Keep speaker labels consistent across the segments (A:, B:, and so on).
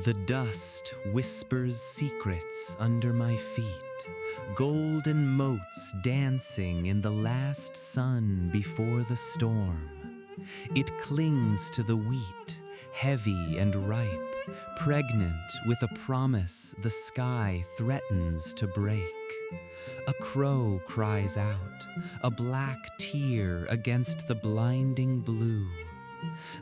A: The dust whispers secrets under my feet, golden motes dancing in the last sun before the storm. It clings to the wheat, heavy and ripe, pregnant with a promise the sky threatens to break. A crow cries out, a black tear against the blinding blue.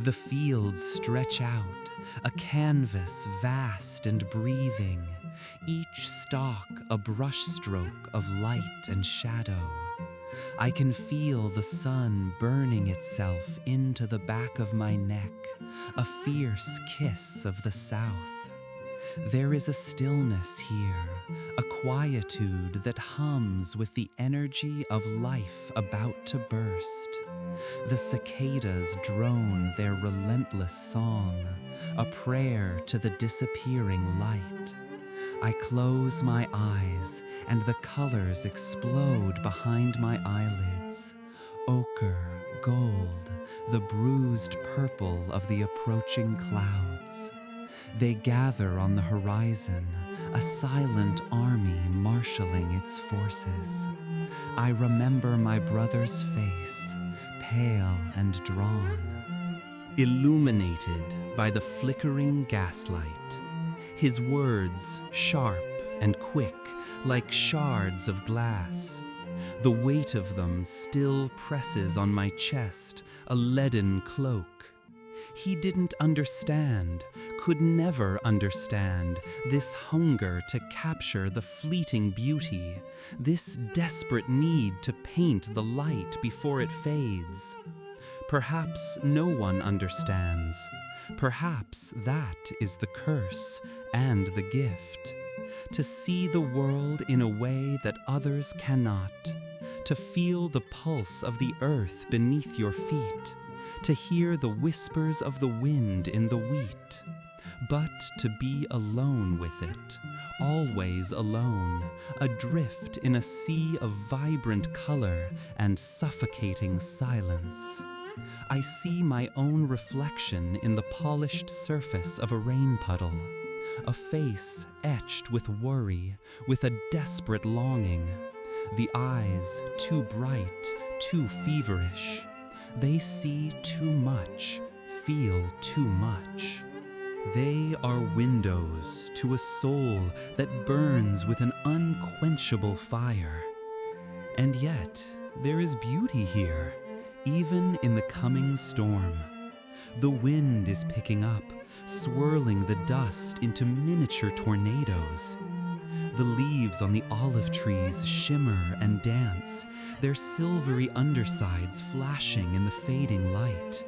A: The fields stretch out, a canvas vast and breathing, each stalk a brushstroke of light and shadow. I can feel the sun burning itself into the back of my neck, a fierce kiss of the south. There is a stillness here, a quietude that hums with the energy of life about to burst. The cicadas drone their relentless song, a prayer to the disappearing light. I close my eyes, and the colors explode behind my eyelids. Ochre, gold, the bruised purple of the approaching clouds. They gather on the horizon, a silent army marshaling its forces. I remember my brother's face, pale and drawn, illuminated by the flickering gaslight. His words sharp and quick, like shards of glass. The weight of them still presses on my chest, a leaden cloak. He didn't understand, could never understand, this hunger to capture the fleeting beauty, this desperate need to paint the light before it fades. Perhaps no one understands. Perhaps that is the curse and the gift. To see the world in a way that others cannot. To feel the pulse of the earth beneath your feet. To hear the whispers of the wind in the wheat. But to be alone with it, always alone, adrift in a sea of vibrant color and suffocating silence. I see my own reflection in the polished surface of a rain puddle, a face etched with worry, with a desperate longing. The eyes too bright, too feverish. They see too much, feel too much. They are windows to a soul that burns with an unquenchable fire. And yet, there is beauty here, even in the coming storm. The wind is picking up, swirling the dust into miniature tornadoes. The leaves on the olive trees shimmer and dance, their silvery undersides flashing in the fading light.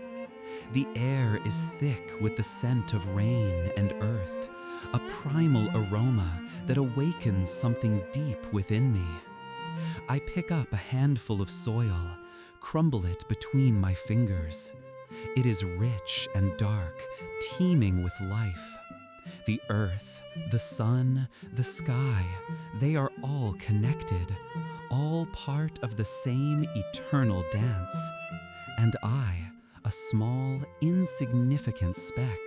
A: The air is thick with the scent of rain and earth, a primal aroma that awakens something deep within me. I pick up a handful of soil, crumble it between my fingers. It is rich and dark, teeming with life. The earth, the sun, the sky, they are all connected, all part of the same eternal dance. And I, a small, insignificant speck,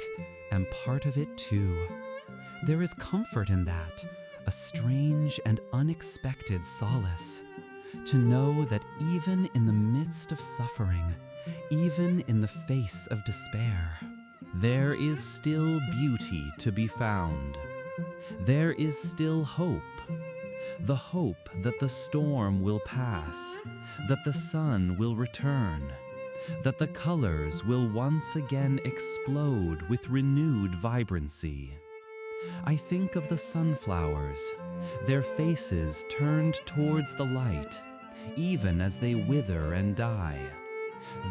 A: am part of it too. There is comfort in that, a strange and unexpected solace. To know that even in the midst of suffering, even in the face of despair, there is still beauty to be found. There is still hope. The hope that the storm will pass, that the sun will return, that the colors will once again explode with renewed vibrancy. I think of the sunflowers, their faces turned towards the light, even as they wither and die.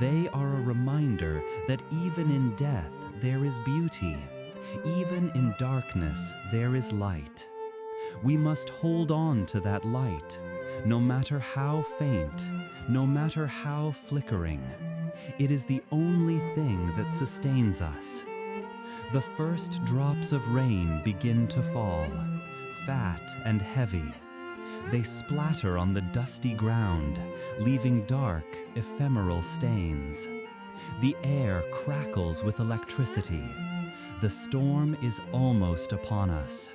A: They are a reminder that even in death there is beauty, even in darkness there is light. We must hold on to that light, no matter how faint, no matter how flickering. It is the only thing that sustains us. The first drops of rain begin to fall, fat and heavy. They splatter on the dusty ground, leaving dark, ephemeral stains. The air crackles with electricity. The storm is almost upon us.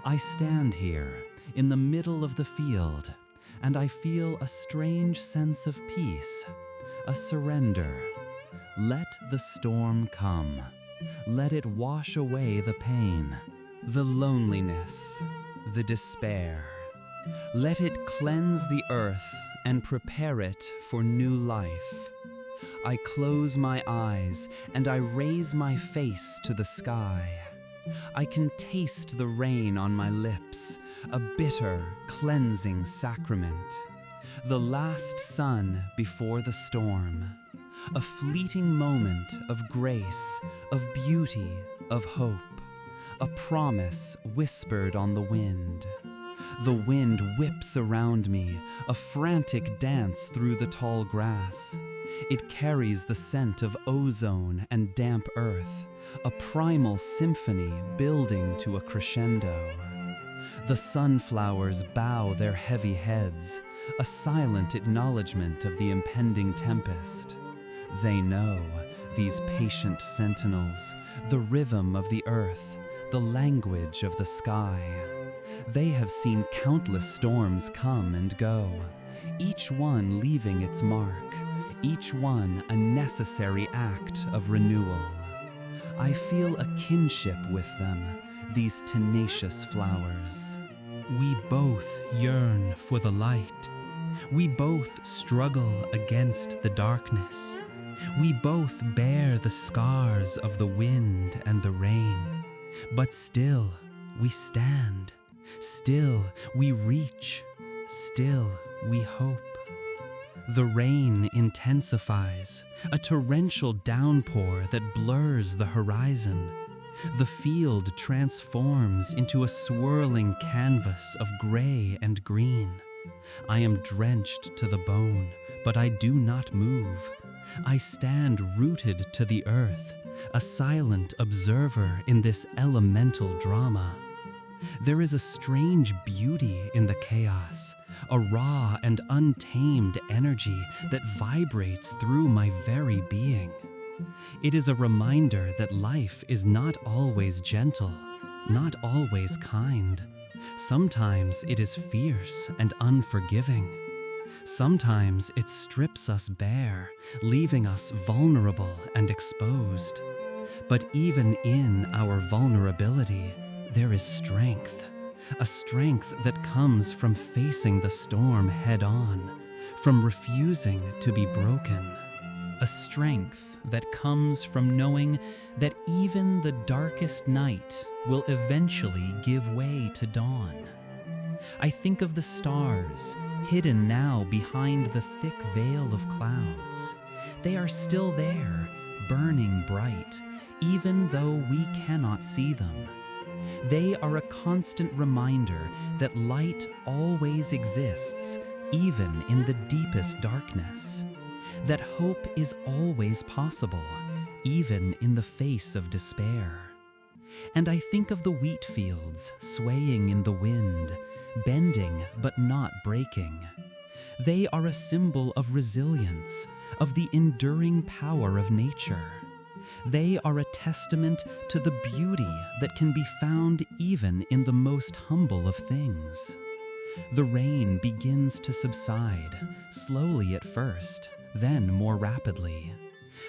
A: I stand here in the middle of the field, and I feel a strange sense of peace, a surrender. Let the storm come. Let it wash away the pain, the loneliness, the despair. Let it cleanse the earth and prepare it for new life. I close my eyes and I raise my face to the sky. I can taste the rain on my lips, a bitter, cleansing sacrament. The last sun before the storm. A fleeting moment of grace, of beauty, of hope. A promise whispered on the wind. The wind whips around me, a frantic dance through the tall grass. It carries the scent of ozone and damp earth, a primal symphony building to a crescendo. The sunflowers bow their heavy heads, a silent acknowledgement of the impending tempest. They know, these patient sentinels, the rhythm of the earth, the language of the sky. They have seen countless storms come and go, each one leaving its mark, each one a necessary act of renewal. I feel a kinship with them, these tenacious flowers. We both yearn for the light. We both struggle against the darkness. We both bear the scars of the wind and the rain. But still, we stand. Still, we reach. Still, we hope. The rain intensifies, a torrential downpour that blurs the horizon. The field transforms into a swirling canvas of gray and green. I am drenched to the bone, but I do not move. I stand rooted to the earth, a silent observer in this elemental drama. There is a strange beauty in the chaos, a raw and untamed energy that vibrates through my very being. It is a reminder that life is not always gentle, not always kind. Sometimes it is fierce and unforgiving. Sometimes it strips us bare, leaving us vulnerable and exposed. But even in our vulnerability, there is strength, a strength that comes from facing the storm head-on, from refusing to be broken. A strength that comes from knowing that even the darkest night will eventually give way to dawn. I think of the stars, hidden now behind the thick veil of clouds. They are still there, burning bright, even though we cannot see them. They are a constant reminder that light always exists, even in the deepest darkness. That hope is always possible, even in the face of despair. And I think of the wheat fields swaying in the wind, bending but not breaking. They are a symbol of resilience, of the enduring power of nature. They are a testament to the beauty that can be found even in the most humble of things. The rain begins to subside, slowly at first, then more rapidly.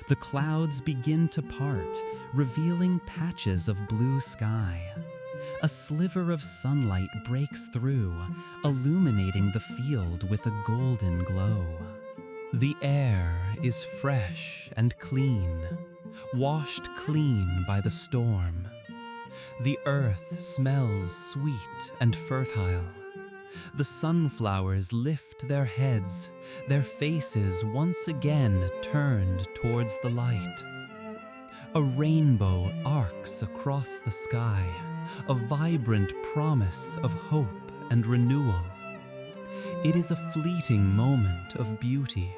A: The clouds begin to part, revealing patches of blue sky. A sliver of sunlight breaks through, illuminating the field with a golden glow. The air is fresh and clean, washed clean by the storm. The earth smells sweet and fertile. The sunflowers lift their heads, their faces once again turned towards the light. A rainbow arcs across the sky, a vibrant promise of hope and renewal. It is a fleeting moment of beauty,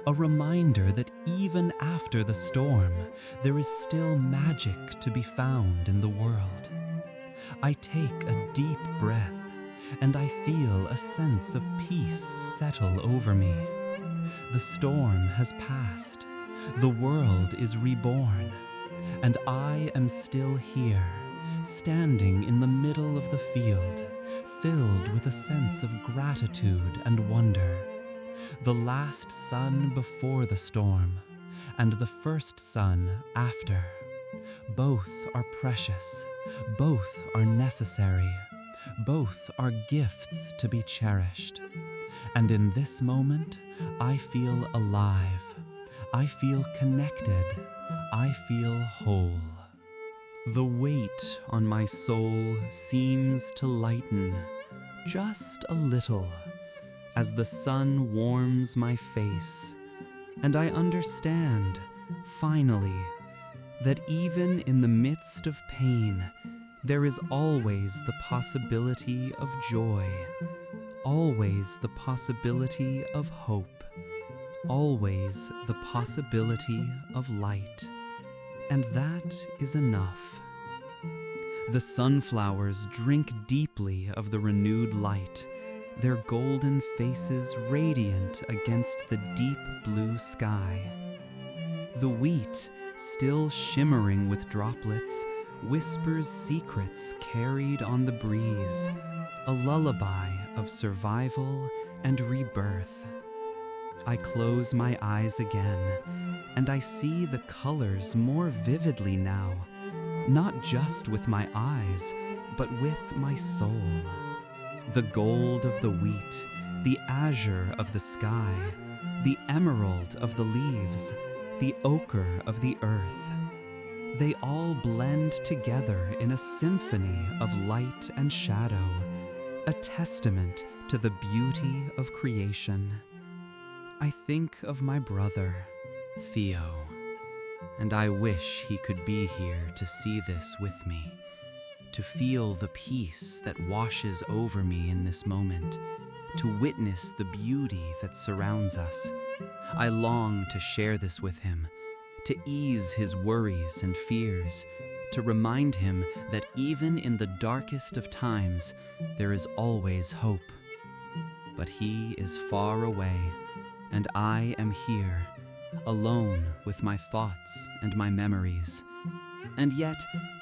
A: a reminder that even after the storm, there is still magic to be found in the world. I take a deep breath, and I feel a sense of peace settle over me. The storm has passed. The world is reborn. and I am still here, standing in the middle of the field, filled with a sense of gratitude and wonder. The last sun before the storm, and the first sun after. Both are precious, both are necessary, both are gifts to be cherished. And in this moment, I feel alive, I feel connected, I feel whole. The weight on my soul seems to lighten just a little as the sun warms my face, and I understand, finally, that even in the midst of pain, there is always the possibility of joy, always the possibility of hope, always the possibility of light, and that is enough. The sunflowers drink deeply of the renewed light, their golden faces radiant against the deep blue sky. The wheat, still shimmering with droplets, whispers secrets carried on the breeze, a lullaby of survival and rebirth. I close my eyes again, and I see the colors more vividly now, not just with my eyes, but with my soul. The gold of the wheat, the azure of the sky, the emerald of the leaves, the ochre of the earth. They all blend together in a symphony of light and shadow, a testament to the beauty of creation. I think of my brother, Theo, and I wish he could be here to see this with me, to feel the peace that washes over me in this moment, to witness the beauty that surrounds us. I long to share this with him, to ease his worries and fears, to remind him that even in the darkest of times, there is always hope. But he is far away, and I am here, alone with my thoughts and my memories. And yet,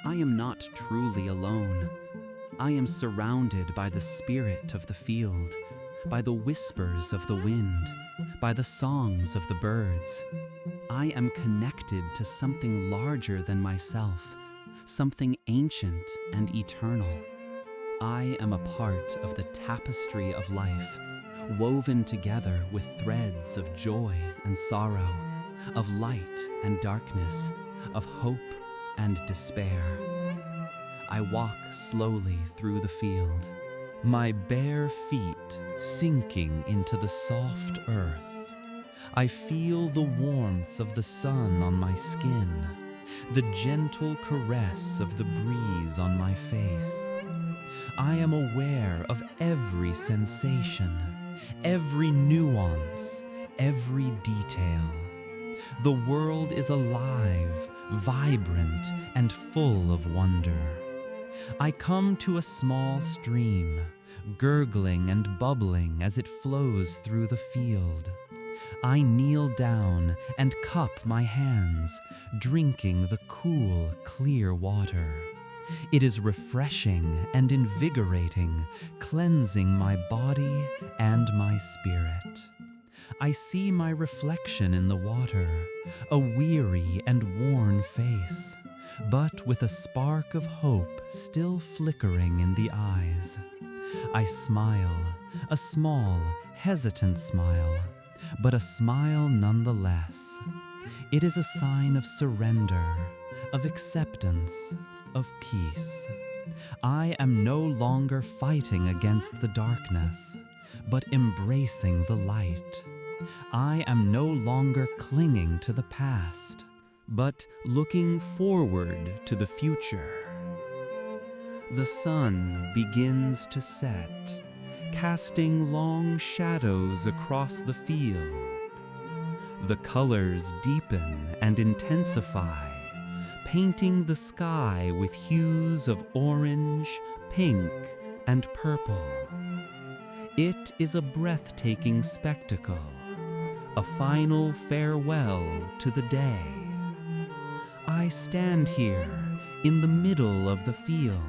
A: I am not truly alone. I am surrounded by the spirit of the field, by the whispers of the wind, by the songs of the birds. I am connected to something larger than myself, something ancient and eternal. I am a part of the tapestry of life, woven together with threads of joy and sorrow, of light and darkness, of hope and despair. I walk slowly through the field, my bare feet sinking into the soft earth. I feel the warmth of the sun on my skin, the gentle caress of the breeze on my face. I am aware of every sensation, every nuance, every detail. The world is alive, vibrant, and full of wonder. I come to a small stream, gurgling and bubbling as it flows through the field. I kneel down and cup my hands, drinking the cool, clear water. It is refreshing and invigorating, cleansing my body and my spirit. I see my reflection in the water, a weary and worn face, but with a spark of hope still flickering in the eyes. I smile, a small, hesitant smile, but a smile nonetheless. It is a sign of surrender, of acceptance, of peace. I am no longer fighting against the darkness, but embracing the light. I am no longer clinging to the past, but looking forward to the future. The sun begins to set, casting long shadows across the field. The colors deepen and intensify, painting the sky with hues of orange, pink, and purple. It is a breathtaking spectacle, a final farewell to the day. I stand here in the middle of the field,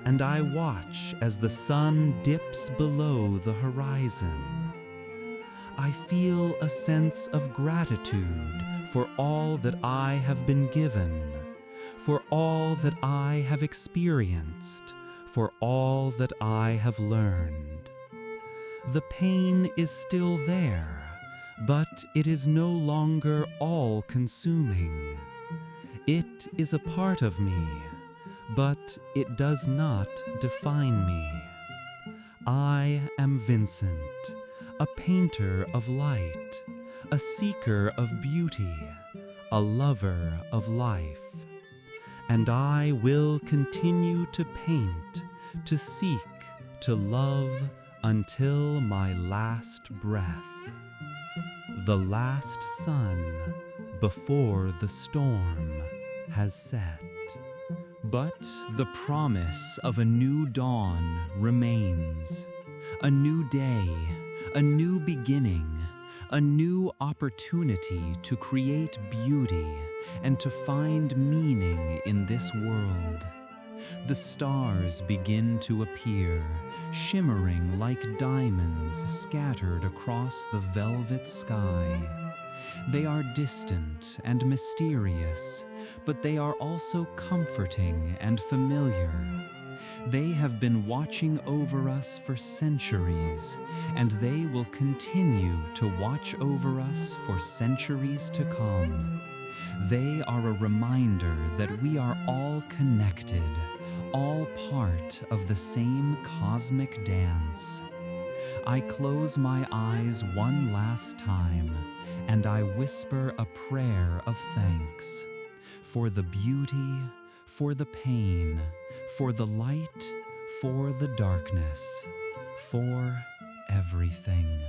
A: and I watch as the sun dips below the horizon. I feel a sense of gratitude for all that I have been given, for all that I have experienced, for all that I have learned. The pain is still there, but it is no longer all-consuming. It is a part of me, but it does not define me. I am Vincent, a painter of light, a seeker of beauty, a lover of life. And I will continue to paint, to seek, to love until my last breath. The last sun before the storm has set. But the promise of a new dawn remains. A new day, a new beginning, a new opportunity to create beauty and to find meaning in this world. The stars begin to appear, shimmering like diamonds scattered across the velvet sky. They are distant and mysterious, but they are also comforting and familiar. They have been watching over us for centuries, and they will continue to watch over us for centuries to come. They are a reminder that we are all connected, all part of the same cosmic dance. I close my eyes one last time, and I whisper a prayer of thanks for the beauty, for the pain, for the light, for the darkness, for everything.